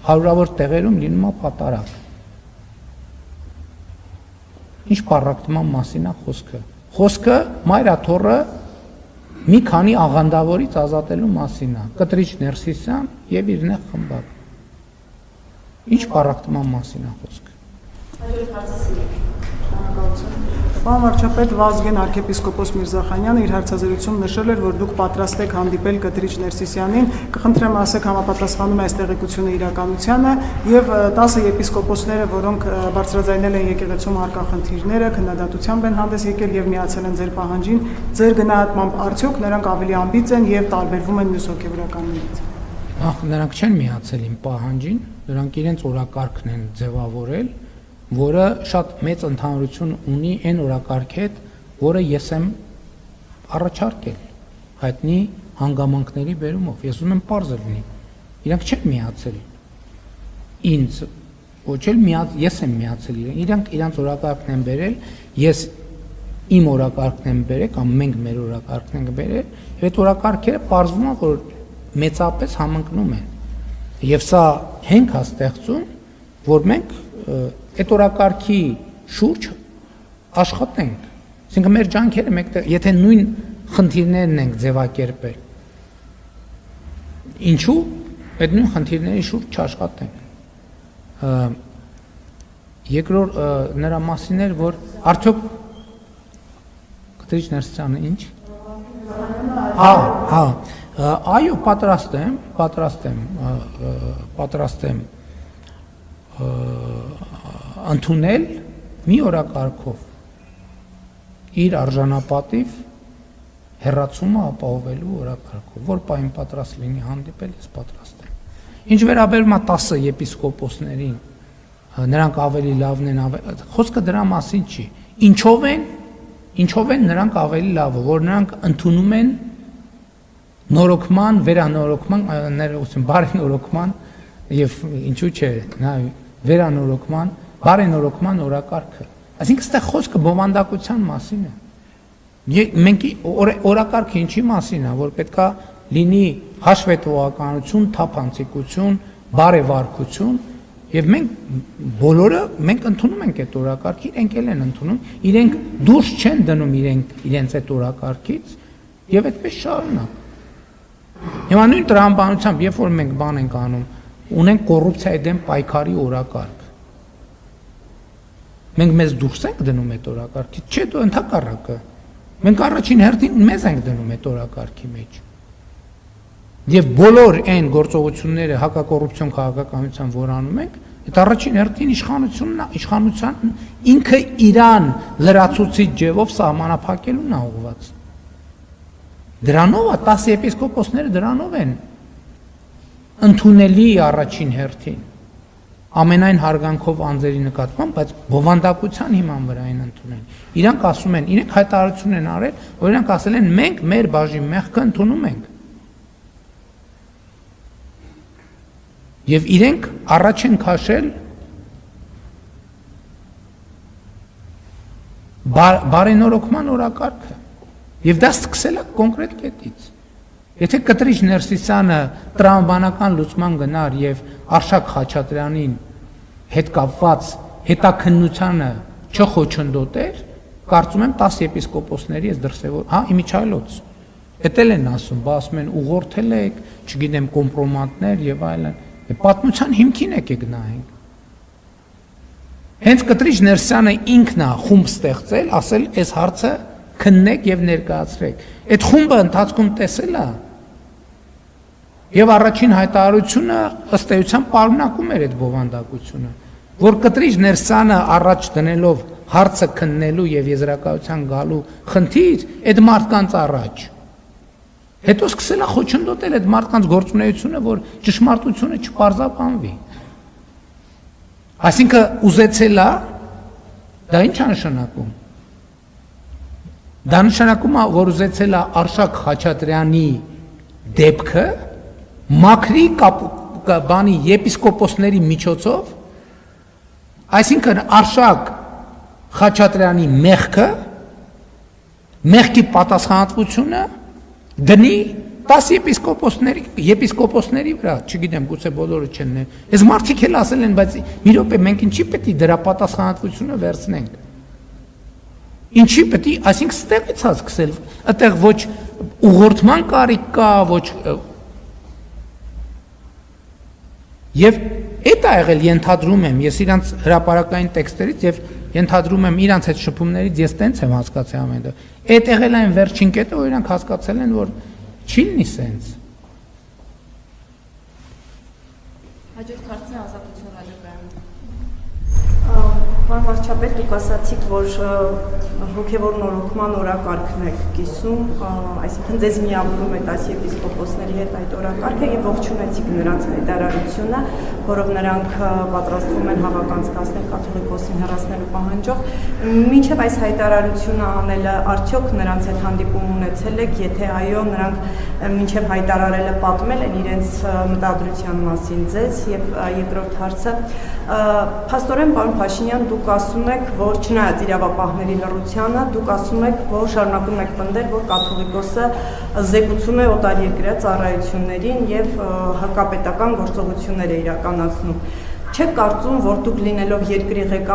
հարյուրավոր տեղերում լինում է պատարակ։ Ինչ պարակտման մասին է խոսքը։ Խոսքը մայրաթոռը մի քանի աղանդավորից ազատելու մասին է, Կտրիչ Ներսիսյան եւ իր նեղ խմբակ։ Ինչ պարակտման մասին է խոսքը։ Պարոն վարչապետ, Վազգեն arczepiskopos Միրզախանյանը իր հարցազրույցում նշել էր, որ դուք պատրաստ եք հանդիպել Կտրիչ Ներսիսյանին, կխնդրեմ ասեք համապատասխանում է այս տեղեկությունը իրականությանը եւ 10 եպիսկոպոսները, որոնք բարձրաձայնել են եկեղեցում առկա խնդիրները, քննադատությամբ են հանդես եկել եւ միացել են ձեր պահանջին, ձեր գնահատմամբ արդյոք նրանք ավելի ամբից են եւ տարբերվում են մյուս հոգեվորականներից։ Նրանք չեն միացել իմ պահանջին, նրանք իրենց օրակարգն են ձևավորել, որը շատ մեծ ընդհանրություն ունի այն օրակարգի հետ, որը ես եմ առաջարկել հայտնի հանգամանքների բերումով։ Ես ուզում եմ պարզ լինի։ Իրանք չեն միացել ինձ, ոչ էլ ես եմ միացել իրանք իրանց օրակարգն են բերել, ես իմ օրակարգն եմ բերել կամ մենք մեր օրակարգն ենք բերել, եւ այդ օրակարգերը պարզվում է, որ մեծապես համընկնում են։ Եվ սա հենք է ստեղծում, որ մենք այդ օրակարգի շուրջ աշխատենք, այսինքն մեր ջանքերը մեկտեղ, եթե նույն խնդիրներն ենք ձևակերպել, ինչու այդ նույն խնդիրների շուրջ չաշխատենք։ Երկրորդ նրա մասին էր, որ արդյոք Կտրիչ Ներսիսյանը ինչ։ Այո, պատրաստ եմ ընդունել մի օրակարգով իր արժանապատիվ հեռացումը ապահովելու օրակարգով, որ պահին պատրաստ լինի հանդիպել, ես պատրաստ եմ։ Ինչ վերաբերում է 10 եպիսկոպոսներին, նրանք ավելի լավն են, խոսքը դրա մասին չի։ Ինչով են նրանք ավելի լավը, որ նրանք ընդունում են նորոգման, վերանորոգման, բարենորոգման եւ ինչու՞ չէ, վերանորոգման, բարենորոգման օրակարգը։ Այսինքն այստեղ խոսքը բովանդակության մասին է։ Մենք օրակարգը ինչի մասին է, որ պետքա լինի հաշվետվողականություն, թափանցիկություն, բարեվարկություն, եւ մենք բոլորը ընդունում ենք այդ օրակարգը, իրենք էլ են ընդունում, իրենք դուրս չեն դնում իրենց այդ օրակարգից եւ այդպես շարունակ։ Հիմա նույն տրամաբանությամբ, երբ որ մենք բան ենք անում, ունենք կոռուպցիայի դեմ պայքարի օրակարգ։ Մենք մեզ դուրս ենք դնում այդ օրակարգից, չէ՞ դու ընդհակառակը։ Մենք առաջին հերթին մեզ ենք դնում այդ օրակարգի մեջ։ Եվ բոլոր այն գործողությունները հակակոռուպցիոն քաղաքականության, որ անում ենք, այդ առաջին հերթին իշխանության ինքը իրան լրացուցիչ ձևով սահմանափակելուն է ուղղված։ Դրանով է 10 եպիսկոպոսները դրանով են ընդունելի առաջին հերթին, ամենայն հարգանքով անձերի նկատմամբ, բայց բովանդակության հիման վրա են ընդունել։ Իրանք ասում են, իրենք հայտարարություն են արել, որ իրանք ասել են մենք մեր բաժին մեղքը ընդունում ենք։ Եվ իրենք առաջ են քաշել բարենորոգման օրակարգը։ Եվ դա սկսել է կոնկրետ կետից։ Եթե Կտրիչ Ներսիսյանը տրամաբանական լուծման գնար եւ Արշակ Խաչատրյանին հետ կապված հետաքննությանը չխոչընդոտեր, կարծում եմ 10 եպիսկոպոսների ես դրսևոր, իմիջայլոց։ Էտել են ասում, բա ասում են ուղղորդել եք, չգիտեմ, կոմպրոմատներ եւ այլն։ Պատմության հիմքին եկեք նայենք։ Հենց Կտրիչ Ներսիսյանը ինքն է խումբ ստեղծել, ասել, այս հարցը քննեք եւ ներկայացրեք։ Այդ խումբը ընթացքում տեսել է եւ առաջին հայտարարությունը ըստ էության պարունակում էր այդ բովանդակությունը, որ Կտրիչ Ներսիսյանը առաջ դնելով հարցը քննելու եւ եզրակացության գալու խնդիր այդ մարդկանց առաջ։ Հետո սկսել է խոչընդոտել այդ մարդկանց գործունեությունը, որ ճշմարտությունը չպարզաբանվի։ Այսինքն ուզեցել է, դա ինչ է նշանակում։ Դա նշանակում է, որ ուզեցել է Արշակ Խաչատրյանի դեպքը մաքրի բանի եպիսկոպոսների միջոցով, այսինքն Արշակ Խաչատրյանի մեղքի պատասխանատվությունը դնի 10 եպիսկոպոսների վրա, չգիտեմ, գուցե բոլորը չեն, այս մարդիկ էլ ասել են, բայց մի րոպե մենք ինչի պետք է դրա պատասխանատվությունը վերցնենք։ Ինչի պետք է, այսինքն ստեղից է սկսել, այդտեղ ոչ ուղղորդման կարիք կա, ոչ եւ այդ է եղել, ենթադրում եմ, ես իրանց հրապարակային տեքստերից եւ ենթադրում եմ իրանց այդ շփումներից ես տենց եմ հասկացել ամենը։ Այդ եղել այն վերջին կետը, որ իրանք հասկացել են, որ չի լինի սենց։ Հաջորդ հարցն է Ազատություն ռադիոկայանում։ Պարոն վարչապետ, դուք ասացիք, որ հոգևոր նորոգման օրակարգն եք կիսում, այսինքն ձեզ միավորում է 10 եպիսկոպոսների հետ այդ օրակարգը եւ ողջունեցիք նրանց հայտարարությունը, որով նրանք պատրաստվում են հավաք անցկացնել կաթողիկոսին հեռացնելու պահանջով։ Մինչև այս հայտարարությունը անելը արդյոք նրանց հետ հանդիպում ունեցել եք, եթե այո, նրանք մինչև հայտարարելը պատմել են իրենց մտադրության մասին ձեզ եւ երկրորդ հարցը փաստորեն պարոն Փաշինյան դուք ասում եք, որ չնայած իրավապահների լռությանը, դուք ասում եք, որ շարունակում եք պնդել, որ կաթողիկոսը զեկուցում է օտարերկրյա ծառայություններին եւ հակապետական գործողություններ է իրականացնում։ Չեք կարծում, որ դուք լինելով երկրի ղեկավար